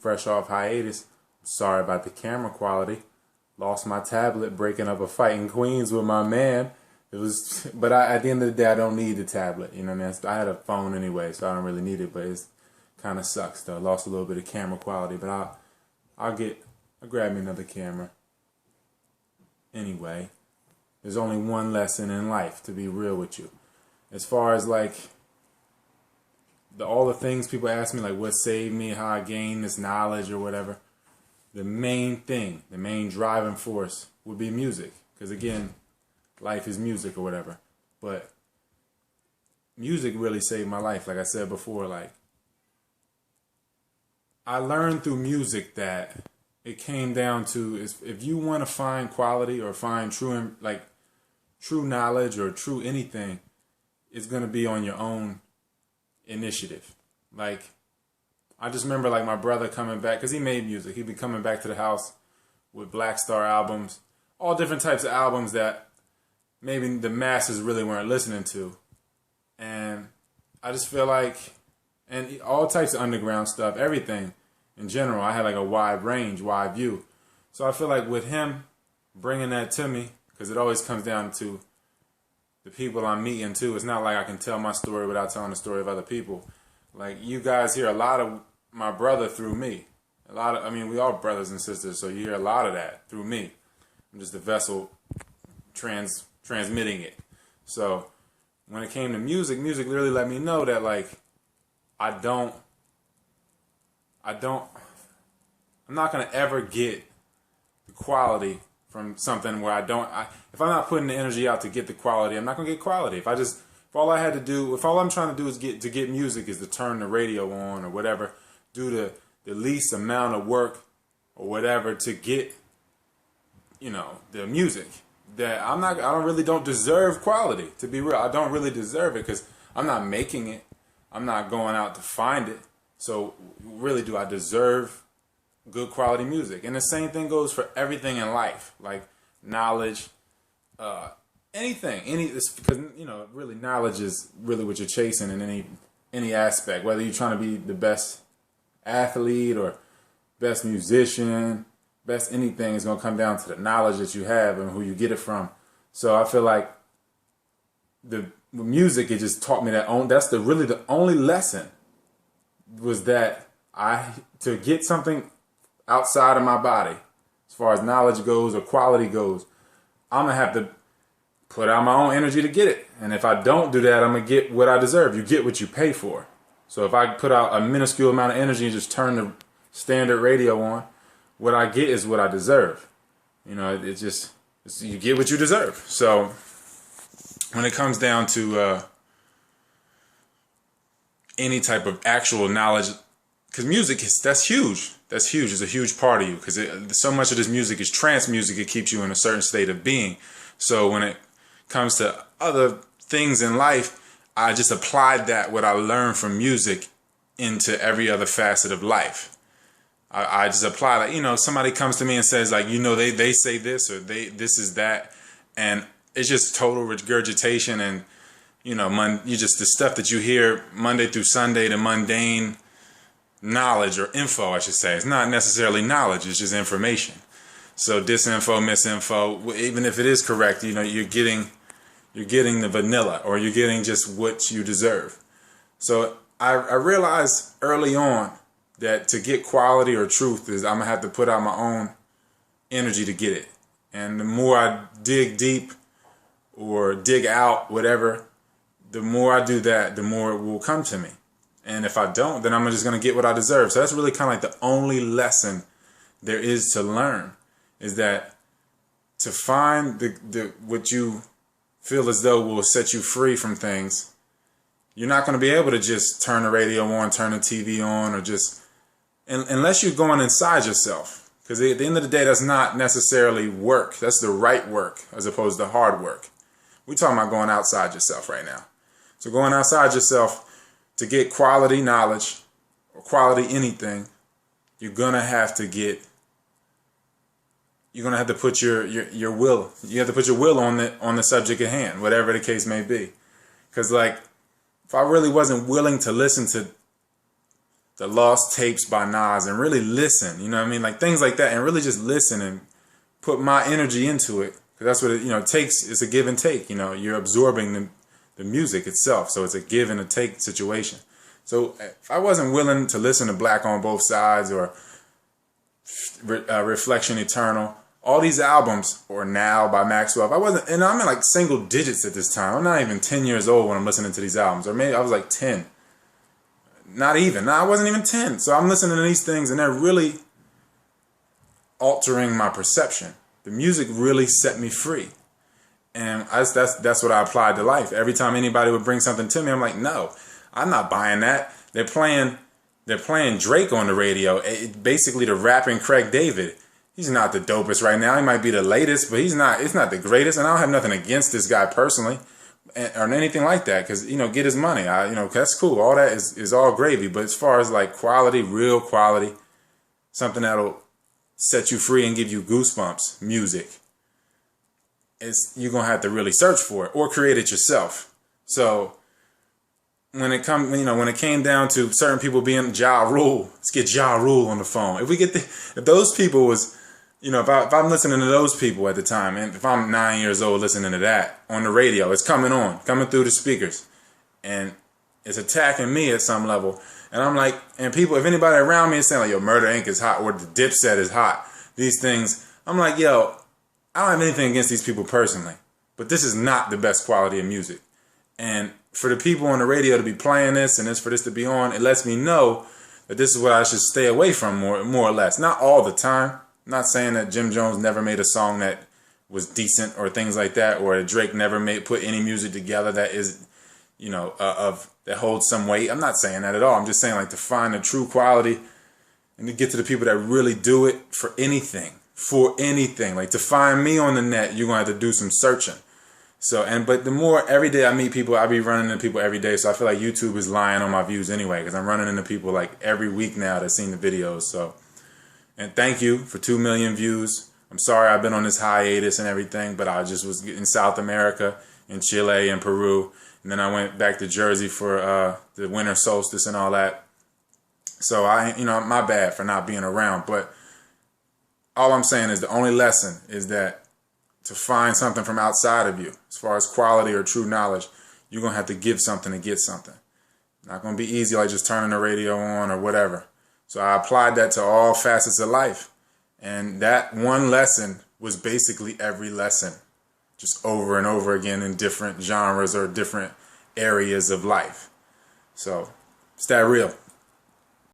fresh off hiatus. Sorry about the camera quality. Lost my tablet breaking up a fight in Queens with my man. It was, but at the end of the day, I don't need the tablet. You know what I mean? I had a phone anyway, so I don't really need it. But it's kind of sucks though. I lost a little bit of camera quality, but I'll grab me another camera. Anyway, there's only one lesson in life, to be real with you. As far as like all the things people ask me, like what saved me, how I gained this knowledge or whatever, the main thing, the main driving force would be music. Because again, life is music or whatever. But music really saved my life. Like I said before, like I learned through music that it came down to is if you want to find quality or find true knowledge or true anything, it's going to be on your own initiative. Like I just remember like my brother coming back, because he made music. He'd be coming back to the house with Black Star albums, all different types of albums that maybe the masses really weren't listening to. And I just feel like, and all types of underground stuff, everything in general. I had like a wide range, wide view. So I feel like with him bringing that to me, because it always comes down to the people I'm meeting too. It's not like I can tell my story without telling the story of other people. Like you guys hear a lot of my brother through me. We all brothers and sisters, so you hear a lot of that through me. I'm just the vessel transmitting it. So when it came to music really let me know that like I'm not gonna ever get the quality from something where if I'm not putting the energy out to get the quality, I'm not gonna get quality. If all I'm trying to do is get music is to turn the radio on or whatever, do the least amount of work or whatever to get, the music, that I really don't deserve quality, to be real. I don't really deserve it because I'm not making it. I'm not going out to find it. So really, do I deserve good quality music? And the same thing goes for everything in life, like knowledge, anything, because really knowledge is really what you're chasing in any aspect. Whether you're trying to be the best athlete or best musician, best anything, is gonna come down to the knowledge that you have and who you get it from. So I feel like the music, it just taught me that's the only lesson, was that to get something outside of my body, as far as knowledge goes or quality goes, I'm gonna have to put out my own energy to get it. And if I don't do that, I'm gonna get what I deserve. You get what you pay for. So if I put out a minuscule amount of energy and just turn the standard radio on, what I get is what I deserve. You get what you deserve. So when it comes down to any type of actual knowledge, because music that's huge. That's huge. It's a huge part of you, because so much of this music is trance music. It keeps you in a certain state of being. So when it comes to other things in life, I just applied what I learned from music into every other facet of life. I just apply that. Somebody comes to me and says like, they say this or this is that, and it's just total regurgitation and you just the stuff that you hear Monday through Sunday, the mundane knowledge or info, I should say. It's not necessarily knowledge, it's just information. So disinfo, misinfo, even if it is correct, you're getting the vanilla, or you're getting just what you deserve. So I realized early on that to get quality or truth is I'm gonna have to put out my own energy to get it. And the more I dig deep or dig out, whatever, the more I do that, the more it will come to me. And if I don't, then I'm just going to get what I deserve. So that's really kind of like the only lesson there is to learn, is that to find what you feel as though will set you free from things, you're not going to be able to just turn the radio on, turn the TV on, or just, unless you're going inside yourself. Because at the end of the day, that's not necessarily work. That's the right work as opposed to hard work. We're talking about going outside yourself right now. So going outside yourself to get quality knowledge or quality anything, you're gonna have to put your will. You have to put your will on the subject at hand, whatever the case may be. Because like, if I really wasn't willing to listen to the Lost Tapes by Nas and really listen, you know what I mean? Like things like that, and really just listen and put my energy into it. Because that's what it takes. It's a give and take. You're absorbing the music itself. So it's a give and a take situation. So if I wasn't willing to listen to Black on Both Sides or Reflection Eternal, all these albums, or Now by Maxwell, if I wasn't, and I'm in like single digits at this time. I'm not even 10 years old when I'm listening to these albums. Or maybe I was like 10. Not even. No, I wasn't even 10. So I'm listening to these things and they're really altering my perception. The music really set me free. And that's what I applied to life. Every time anybody would bring something to me, I'm like, no, I'm not buying that. They're playing Drake on the radio, basically the rapping Craig David. He's not the dopest right now. He might be the latest, but it's not the greatest. And I don't have nothing against this guy personally or anything like that, because, get his money. That's cool. All that is all gravy. But as far as like quality, real quality, something that'll set you free and give you goosebumps, music, you're going to have to really search for it or create it yourself. So when it came down to certain people being Ja Rule, let's get Ja Rule on the phone. If those people was, if I'm listening to those people at the time, and if I'm 9 years old listening to that on the radio, it's coming through the speakers, and it's attacking me at some level. And I'm like, and people, if anybody around me is saying like, yo, Murder Inc. is hot, or the Dipset is hot, these things, I'm like, yo, I don't have anything against these people personally, but this is not the best quality of music. And for the people on the radio to be playing this, and for this to be on, it lets me know that this is what I should stay away from more or less. Not all the time. I'm not saying that Jim Jones never made a song that was decent or things like that, or that Drake never put any music together that is, that holds some weight. I'm not saying that at all. I'm just saying, like, to find the true quality and to get to the people that really do it for anything. Like, to find me on the net, you're going to have to do some searching. But the more every day I meet people, I be running into people every day. So I feel like YouTube is lying on my views anyway, because I'm running into people like every week now that's seen the videos. So, and thank you for 2 million views. I'm sorry I've been on this hiatus and everything, but I just was in South America, in Chile and Peru. And then I went back to Jersey for the winter solstice and all that. So my bad for not being around. But all I'm saying is the only lesson is that to find something from outside of you, as far as quality or true knowledge, you're going to have to give something to get something. Not going to be easy like just turning the radio on or whatever. So I applied that to all facets of life. And that one lesson was basically every lesson, just over and over again in different genres or different areas of life. So it's that real.